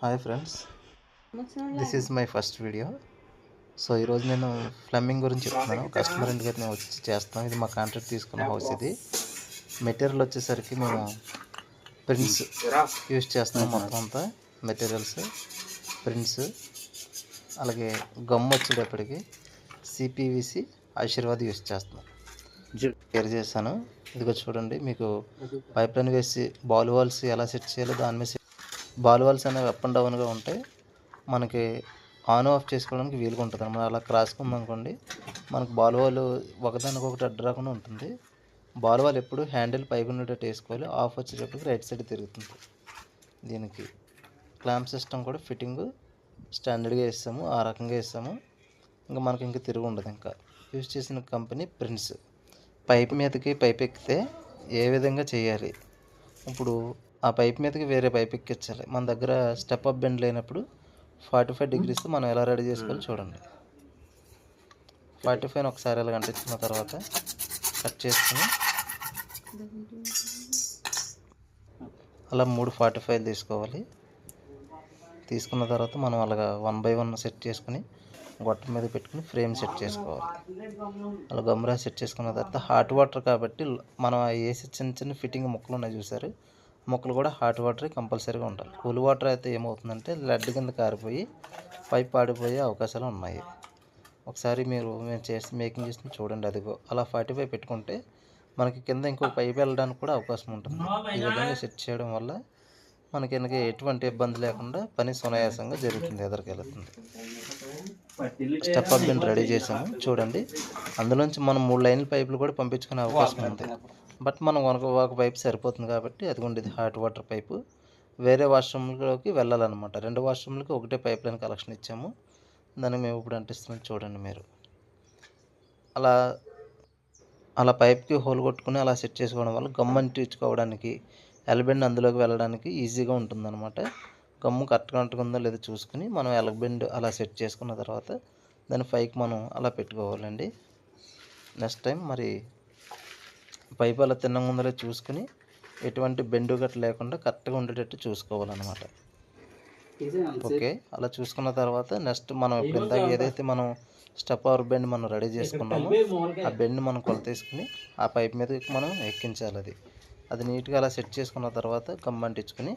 Hi friends, this is my first video. So ఈరోజు నేను plumbing గురించి చెప్తున్నాను. కస్టమర్ ఇంటికి అయితే నేను వచ్చి చేస్తాను. ఇది మా కాంట్రాక్ట్ తీసుకున్న హౌస్. ఇది మెటీరియల్ వచ్చేసరికి మేము ప్రింట్స్ యూజ్ చేస్తున్నాం. మొత్తం అంతా మెటీరియల్స్ ప్రింట్స్, అలాగే గమ్ వచ్చేటప్పటికి సిపివిసి ఆశీర్వాద్ యూజ్ చేస్తున్నాం. కేర్ చేశాను. ఇదిగో చూడండి, మీకు పైప్ లైన్ వేసి బాల్ వాల్స్ ఎలా సెట్ చేయాలో దాని మీద బాల్ వాల్స్ అనేవి అప్ అండ్ డౌన్గా ఉంటాయి. మనకి ఆన్ ఆఫ్ చేసుకోవడానికి వీలుగా ఉంటుంది అన్నమాట. అలా క్రాస్గా ఉందనుకోండి, మనకు బాల్ వాల్ ఒకదానికొకటి అడ్డు రాకుండా ఉంటుంది. బాల్ వాల్ ఎప్పుడు హ్యాండిల్ పైకి ఉండేటట్టు వేసుకోవాలి. ఆఫ్ వచ్చేటప్పటికి రైట్ సైడ్ తిరుగుతుంది. దీనికి క్లాంప్ సిస్టమ్ కూడా ఫిట్టింగ్ స్టాండర్డ్గా వేస్తాము, ఆ రకంగా వేస్తాము. ఇంకా మనకి ఇంకా తిరుగు ఉండదు. ఇంకా యూజ్ చేసిన కంపెనీ ప్రిన్స్. పైప్ మీదకి పైప్ ఎక్కితే ఏ విధంగా చేయాలి, ఇప్పుడు ఆ పైప్ మీదకి వేరే పైప్ ఎక్కించాలి. మన దగ్గర స్టెప్ అప్ బెండ్ లేనప్పుడు 45 డిగ్రీస్ మనం ఎలా రెడీ చేసుకోవాలో చూడండి. 45 ఒకసారి ఇలా అంటించిన తర్వాత కట్ చేసుకుని అలా 3 45 తీసుకోవాలి. తీసుకున్న తర్వాత మనం అలాగా 1 by 1 సెట్ చేసుకుని గొట్టం మీద పెట్టుకుని ఫ్రేమ్ సెట్ చేసుకోవాలి. అలా గమ్రా సెట్ చేసుకున్న తర్వాత హాట్ వాటర్ కాబట్టి మనం వేసి చిన్న చిన్న ఫిట్టింగ్ ముక్కలు ఉన్నాయి చూసారు, ముక్కలు కూడా హాట్ వాటర్ కంపల్సరీగా ఉండాలి. కూల్ వాటర్ అయితే ఏమవుతుందంటే లడ్డు కింద కారిపోయి పైప్ పాడిపోయే అవకాశాలు ఉన్నాయి. ఒకసారి మేము చేసి మేకింగ్ చేసి చూడండి. అదిగో అలా 45 పెట్టుకుంటే మనకి కింద ఇంకో పైప్ వెళ్ళడానికి కూడా అవకాశం ఉంటుంది. ఈ విధంగా సెట్ చేయడం వల్ల మనకి ఎటువంటి ఇబ్బంది లేకుండా పని సునాయాసంగా జరుగుతుంది, ఎదురుకెళ్తుంది. స్టెప్ అప్ బెండ్ రెడీ చేసాము చూడండి. అందులోంచి మనం 3 లైన్ల పైపులు కూడా పంపించుకునే అవకాశం ఉంది. బట్ మనం ఒక పైపు సరిపోతుంది కాబట్టి అదిగోండి, ఇది హాట్ వాటర్ పైపు వేరే వాష్రూమ్లోకి వెళ్ళాలన్నమాట. 2 వాష్రూమ్లకి ఒకటే పైప్ లైన్ కలెక్షన్ ఇచ్చాము. దాన్ని మేము ఇప్పుడు అంటిస్తున్నాం చూడండి. మీరు అలా పైప్కి హోల్ కొట్టుకుని అలా సెట్ చేసుకోవడం వల్ల గమ్ అంటించుకోవడానికి ఎలబెండ్ అందులోకి వెళ్ళడానికి ఈజీగా ఉంటుందన్నమాట. గమ్ము కరెక్ట్గా అంటుకుందో లేదో చూసుకుని మనం ఎలబెండ్ అలా సెట్ చేసుకున్న తర్వాత దాని పైకి మనం అలా పెట్టుకోవాలండి. నెక్స్ట్ టైం మరి పైపు అలా తిన్నంగా ఉందో చూసుకుని ఎటువంటి బెండు గట్ట లేకుండా కరెక్ట్గా ఉండేటట్టు చూసుకోవాలన్నమాట. ఓకే, అలా చూసుకున్న తర్వాత నెక్స్ట్ మనం ఇప్పుడు ఇందాక ఏదైతే మనం స్టెప్ అవర్ బెండ్ మనం రెడీ చేసుకున్నామో ఆ బెండ్ మనం కొలత తీసుకుని ఆ పైప్ మీద మనం ఎక్కించాలి. అది నీట్గా అలా సెట్ చేసుకున్న తర్వాత గమ్ అంటించుకుని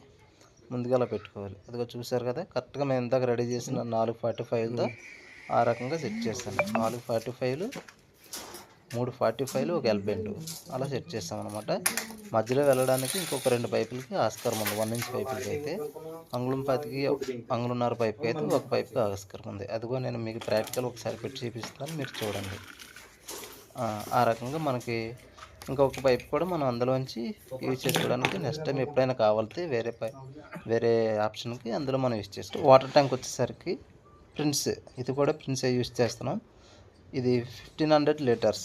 ముందుగా అలా పెట్టుకోవాలి. అదిగో చూసారు కదా, కరెక్ట్గా మేము ఇందాక రెడీ చేసిన 445తో ఆ రకంగా సెట్ చేస్తాను. 445లు 3 45లు ఒక ఎల్బెండ్ అలా సెట్ చేస్తామన్నమాట. మధ్యలో వెళ్ళడానికి ఇంకొక 2 పైపులకి ఆస్కారం ఉంది. 1 ఇంచ్ పైపులకి అయితే అంగుళం పాతికి అంగుళన్నర పైప్కి అయితే ఒక పైప్కి ఆస్కారం ఉంది. అదిగో నేను మీకు ప్రాక్టికల్ ఒకసారి పెట్టి చూపిస్తాను, మీరు చూడండి. ఆ రకంగా మనకి ఇంకొక పైప్ కూడా మనం అందులోంచి యూజ్ చేసుకోవడానికి నెక్స్ట్ టైం ఎప్పుడైనా కావాలితే వేరే ఆప్షన్కి అందులో మనం యూజ్ చేసుకోవాలి. వాటర్ ట్యాంక్ వచ్చేసరికి ప్రిన్స్, ఇది కూడా ప్రిన్సే యూజ్ చేస్తున్నాం. ఇది 1500 లీటర్స్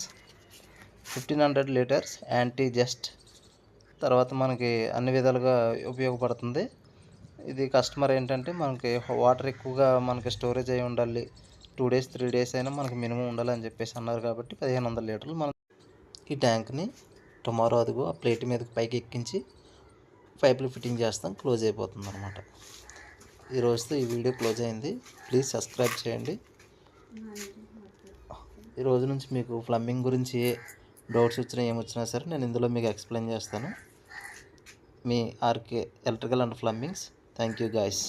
1500 లీటర్స్ యాంటీ జస్ట్. తర్వాత మనకి అన్ని విధాలుగా ఉపయోగపడుతుంది. ఇది కస్టమర్ ఏంటంటే మనకి వాటర్ ఎక్కువగా మనకి స్టోరేజ్ అయి ఉండాలి, 2 days 3 days అయినా మనకి మినిమం ఉండాలని చెప్పేసి అన్నారు కాబట్టి 1500 లీటర్లు మనం ఈ ట్యాంక్ని టుమారో అదిగో ఆ ప్లేట్ మీదకి పైకి ఎక్కించి పైపులు ఫిట్టింగ్ చేస్తాం. క్లోజ్ అయిపోతుంది అనమాట. ఈ రోజుతో ఈ వీడియో క్లోజ్ అయింది. ప్లీజ్ సబ్స్క్రైబ్ చేయండి. ఈ రోజు నుంచి మీకు ప్లంబింగ్ గురించి ఏ డౌట్స్ వచ్చినా ఏమొచ్చినా సరే నేను ఇందులో మీకు ఎక్స్ప్లెయిన్ చేస్తాను. మీ RK electrical and plumbings. Thank you guys.